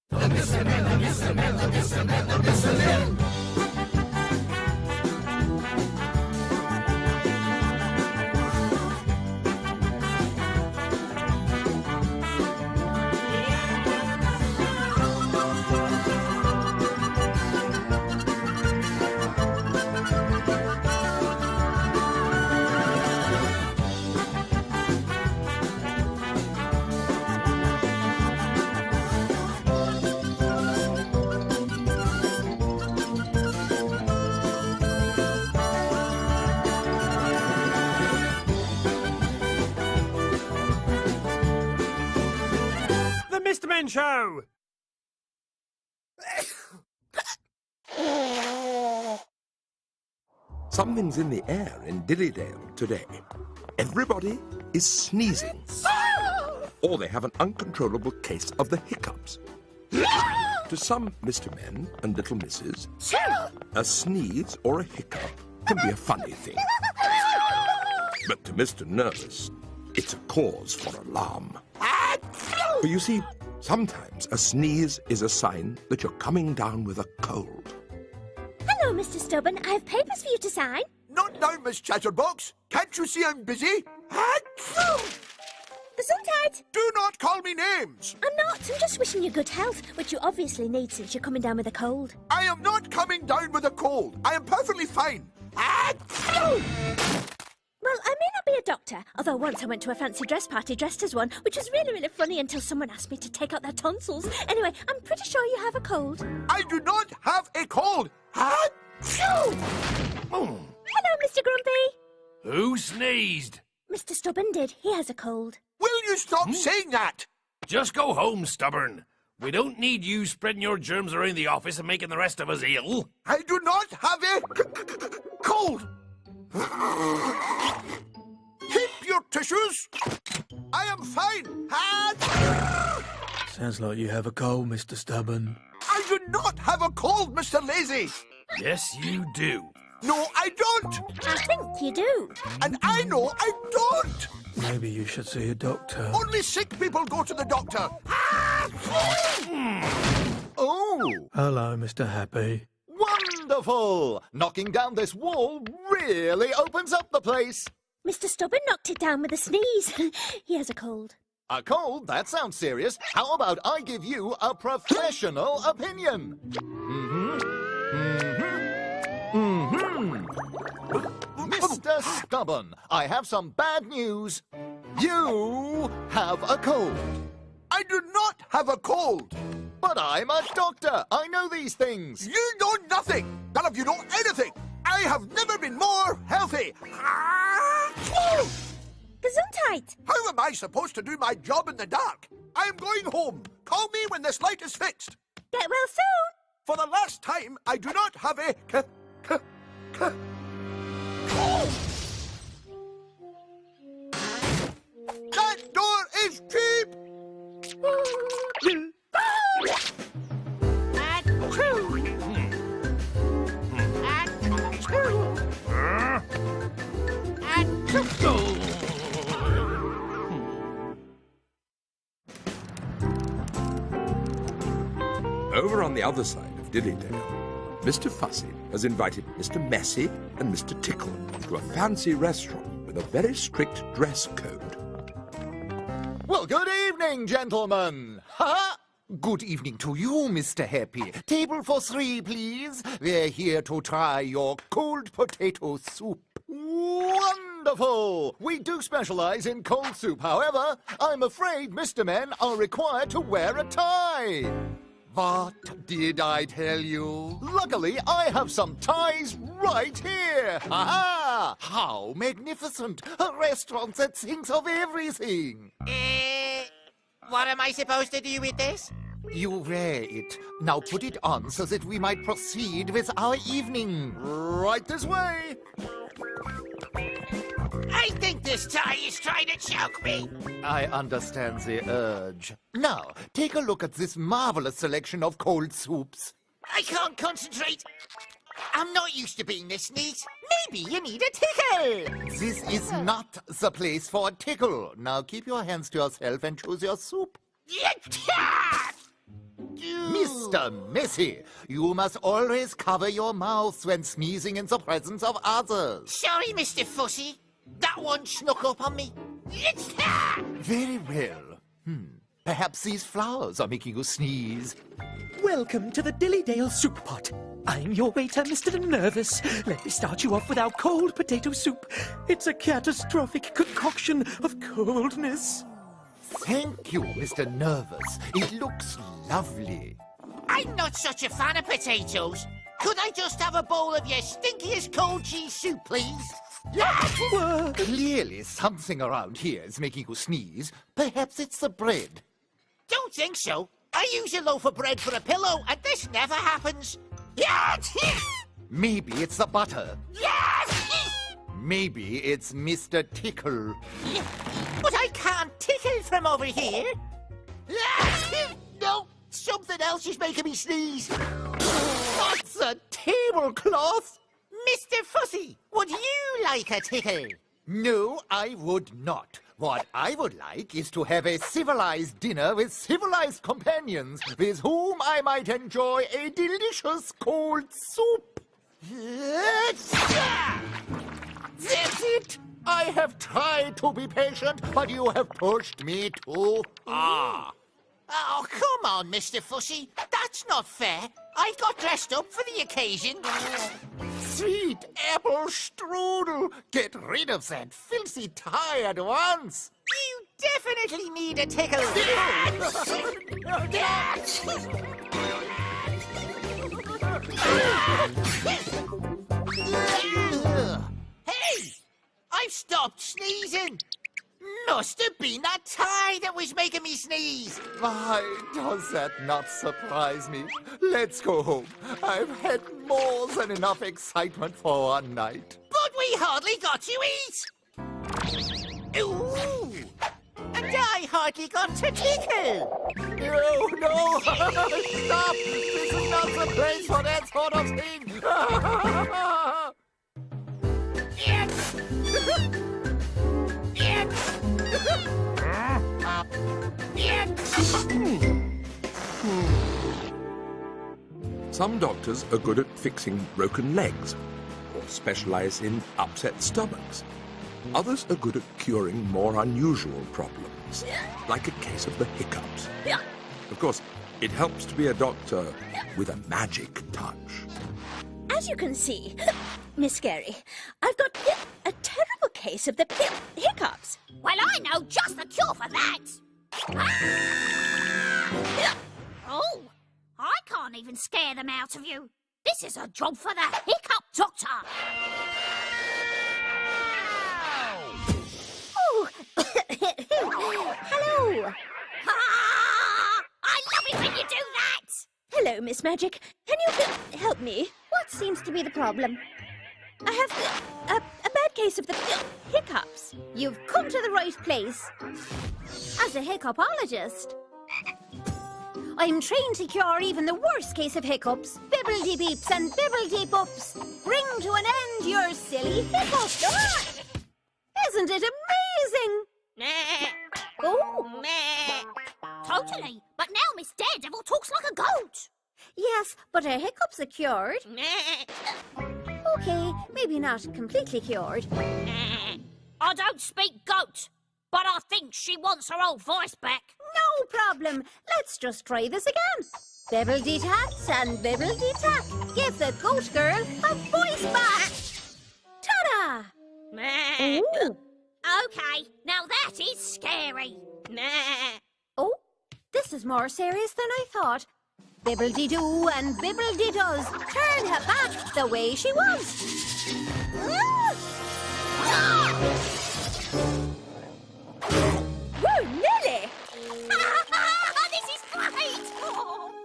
The Mr. Men Show! Something's in the air in Dillydale today. Everybody is sneezing. Or they have an uncontrollable case of the hiccups. To some Mr. Men and little misses, a sneeze or a hiccup can be a funny thing. But to Mr. Nervous, it's a cause for alarm. For you see, sometimes a sneeze is a sign that you're coming down with a cold. Hello, Mr. Stubborn. I have papers for you to sign. Not now, Miss Chatterbox. Can't you see I'm busy? Gesundheit! Do not call me names. I'm not. I'm just wishing you good health, which you obviously need since you're coming down with a cold. I am not coming down with a cold. I am perfectly fine. Well, I may not be a doctor, although once I went to a fancy dress party dressed as one, which was really, really funny until someone asked me to take out their tonsils. Anyway, I'm pretty sure you have a cold. I do not have a cold. Hello, Mr. Grumpy. Who sneezed? Mr. Stubborn did. He has a cold. Will you stop saying that? Just go home, Stubborn. We don't need you spreading your germs around the office and making the rest of us ill. I do not have a cold. Keep your tissues. I am fine. Sounds like you have a cold, Mr. Stubborn. I do not have a cold, Mr. Lazy. Yes, you do. No, I don't. I think you do. And I know I don't. Maybe you should see a doctor. Only sick people go to the doctor. Oh. Hello, Mr. Happy. Wonderful! Knocking down this wall really opens up the place. Mr. Stubborn knocked it down with a sneeze. He has a cold. A cold? That sounds serious. How about I give you a professional opinion? Mr. Stubborn, I have some bad news. You have a cold. I do not have a cold. But I'm a doctor. I know these things. You know nothing. None of you know anything. I have never been more healthy. Gesundheit! How am I supposed to do my job in the dark? I am going home. Call me when this light is fixed. Get well soon! For the last time, I do not have a That door is cheap! Over on the other side of Dillydale, Mr. Fussy has invited Mr. Messy and Mr. Tickle to a fancy restaurant with a very strict dress code. Well, good evening, gentlemen. Ha! Good evening to you, Mr. Happy. Table for 3, please. We're here to try your cold potato soup. Wonderful! We do specialize in cold soup. However, I'm afraid Mr. Men are required to wear a tie. What did I tell you? Luckily, I have some ties right here. Ha-ha! How magnificent! A restaurant that thinks of everything. What am I supposed to do with this? You wear it. Now put it on so that we might proceed with our evening. Right this way. I think this tie is trying to choke me. I understand the urge. Now, take a look at this marvelous selection of cold soups. I can't concentrate. I'm not used to being this neat. Maybe you need a tickle. This is not the place for a tickle. Now keep your hands to yourself and choose your soup. Yeah. Mr. Missy, you must always cover your mouth when sneezing in the presence of others. Sorry, Mr. Fussy. That one snuck up on me. Very well. Perhaps these flowers are making you sneeze. Welcome to the Dillydale Soup Pot. I'm your waiter, Mr. Nervous. Let me start you off with our cold potato soup. It's a catastrophic concoction of coldness. Thank you, Mr. Nervous. It looks lovely. I'm not such a fan of potatoes. Could I just have a bowl of your stinkiest cold cheese soup, please? Clearly something around here is making you sneeze. Perhaps it's the bread. Don't think so. I use a loaf of bread for a pillow, and this never happens. Maybe it's the butter. Yes! Maybe it's Mr. Tickle. But I can't tickle from over here. No, something else is making me sneeze. What's a tablecloth? Mr. Fussy, would you like a tickle? No, I would not. What I would like is to have a civilized dinner with civilized companions with whom I might enjoy a delicious cold soup. That's it! I have tried to be patient, but you have pushed me too far. Oh, come on, Mr. Fussy. That's not fair. I got dressed up for the occasion. Sweet apple strudel! Get rid of that filthy tie at once! You definitely need a tickle. Hey! I've stopped sneezing. Must have been that tie that was making me sneeze. Why does that not surprise me? Let's go home. I've had more than enough excitement for one night. But we hardly got to eat. Ooh! And I hardly got to tickle. No! Stop! This is not the place for that sort of thing! Some doctors are good at fixing broken legs or specialize in upset stomachs. Others are good at curing more unusual problems, like a case of the hiccups. Of course, it helps to be a doctor with a magic touch. As you can see, Miss Scary, I've got a terrible case of the hiccups. Well, I know just the cure for that. Oh, I can't even scare them out of you. This is a job for the hiccup doctor. Oh, hello. I love it when you do that. Hello, Miss Magic. Can you help me? What seems to be the problem? I have a bad case of the hiccups. You've come to the right place. As a hiccupologist, I'm trained to cure even the worst case of hiccups. Bibbledy-beeps and bibbledy-bops. Bring to an end your silly hiccups. Isn't it amazing? Oh, Totally. But now Miss Daredevil talks like a goat. yes, but her hiccups are cured. Okay, maybe not completely cured. I don't speak goat, but I think she wants her old voice back. No problem. Let's just try this again. Bibbledy-tats and bibbledy-tat. Give the goat girl a voice back. Ta-da! Ooh. Okay, now that is scary. Oh, this is more serious than I thought. Bibbledy-doo and bibbledy-does. Turn her back the way she was. Whoa, Nelly! This is great!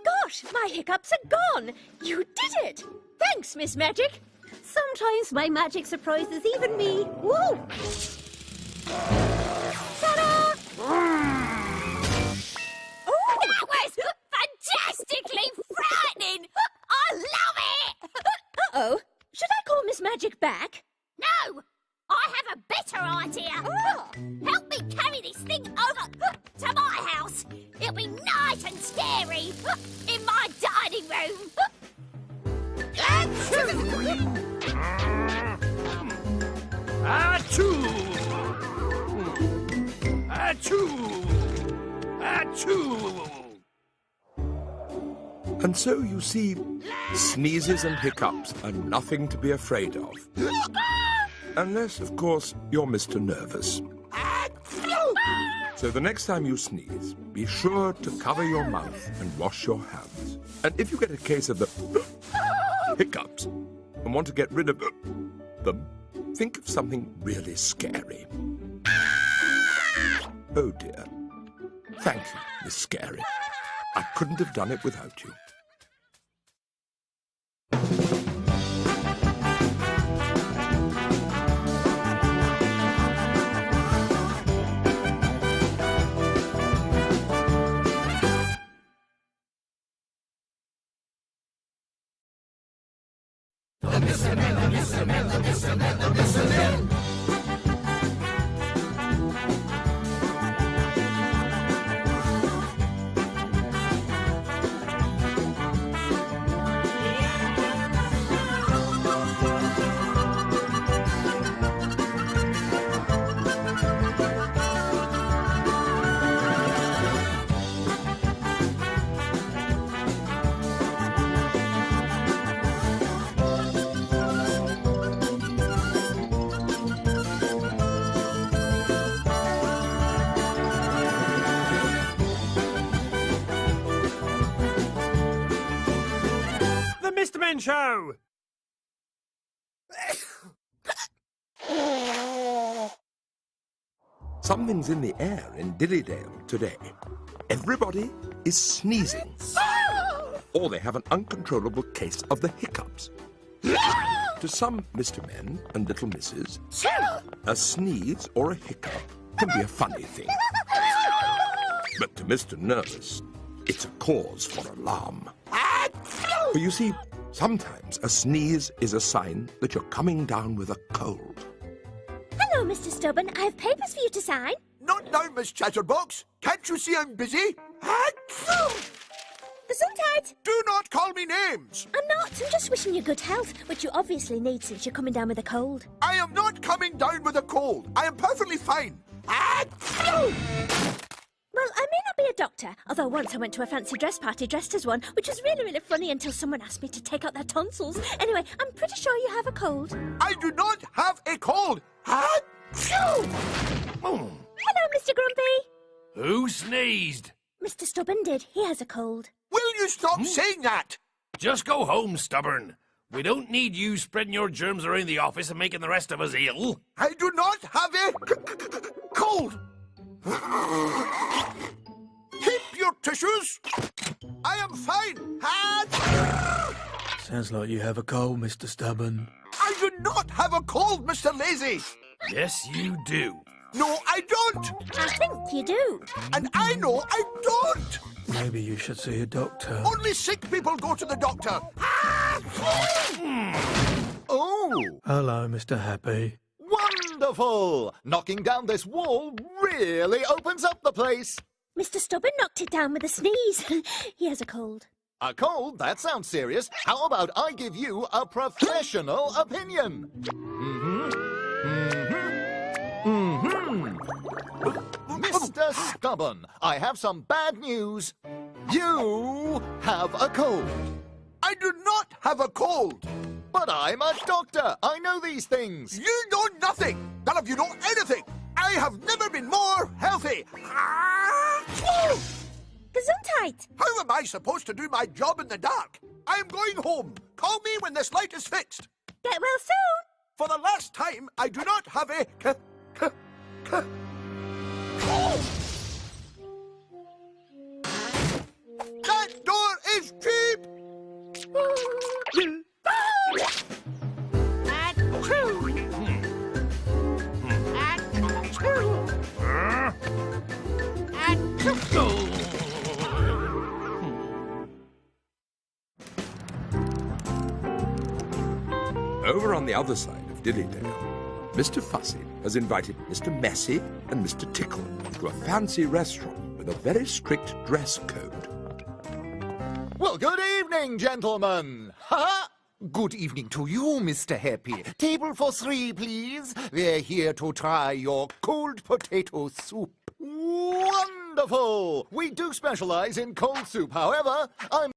Gosh, my hiccups are gone. You did it. Thanks, Miss Magic. Sometimes my magic surprises even me. Whoa! Ta-da! That was fantastically frightening! I love it! Uh-oh. Should I call Miss Magic back? No! I have a better idea! Help me carry this thing over to my house! It'll be nice and scary in my dark Achoo! Achoo! Achoo! And so you see, sneezes and hiccups are nothing to be afraid of. Unless, of course, you're Mr. Nervous. So the next time you sneeze, be sure to cover your mouth and wash your hands. And if you get a case of the hiccups and want to get rid of them, think of something really scary. Oh dear. Thank you, Miss Scary. I couldn't have done it without you. Mr. Men Show! Something's in the air in Dillydale today. Everybody is sneezing. Or they have an uncontrollable case of the hiccups. To some Mr. Men and little misses, a sneeze or a hiccup can be a funny thing. But to Mr. Nervous, it's a cause for alarm. For you see, sometimes a sneeze is a sign that you're coming down with a cold. Hello, Mr. Stubborn. I have papers for you to sign. Not now, Miss Chatterbox. Can't you see I'm busy? Gesundheit! Do not call me names. I'm not. I'm just wishing you good health, which you obviously need since you're coming down with a cold. I am not coming down with a cold. I am perfectly fine. Well, I may not be a doctor, although once I went to a fancy dress party dressed as one, which was really, really funny until someone asked me to take out their tonsils. Anyway, I'm pretty sure you have a cold. I do not have a cold. Hello, Mr. Grumpy. Who sneezed? Mr. Stubborn did. He has a cold. Will you stop saying that? Just go home, Stubborn. We don't need you spreading your germs around the office and making the rest of us ill. I do not have a cold. Keep your tissues. I am fine. Sounds like you have a cold, Mr. Stubborn. I do not have a cold, Mr. Lazy. Yes, you do. No, I don't. I think you do. And I know I don't. Maybe you should see a doctor. Only sick people go to the doctor. Oh, Hello, Mr. Happy. wonderful! Knocking down this wall really opens up the place. Mr. Stubborn knocked it down with a sneeze. He has a cold. A cold? That sounds serious. How about I give you a professional opinion? Mr. Stubborn, I have some bad news. You have a cold. I do not have a cold. But I'm a doctor. I know these things. You know nothing. None of you know anything. I have never been more healthy. Gesundheit! How am I supposed to do my job in the dark? I am going home. Call me when this light is fixed. Get well soon! For the last time, I do not have a That door is cheap! Over on the other side of Dillydale, Mr. Fussy has invited Mr. Messy and Mr. Tickle to a fancy restaurant with a very strict dress code. Well, good evening, gentlemen. Ha! Good evening to you, Mr. Happy. Table for 3, please. We're here to try your cold potato soup. Wonderful! We do specialize in cold soup. However, I'm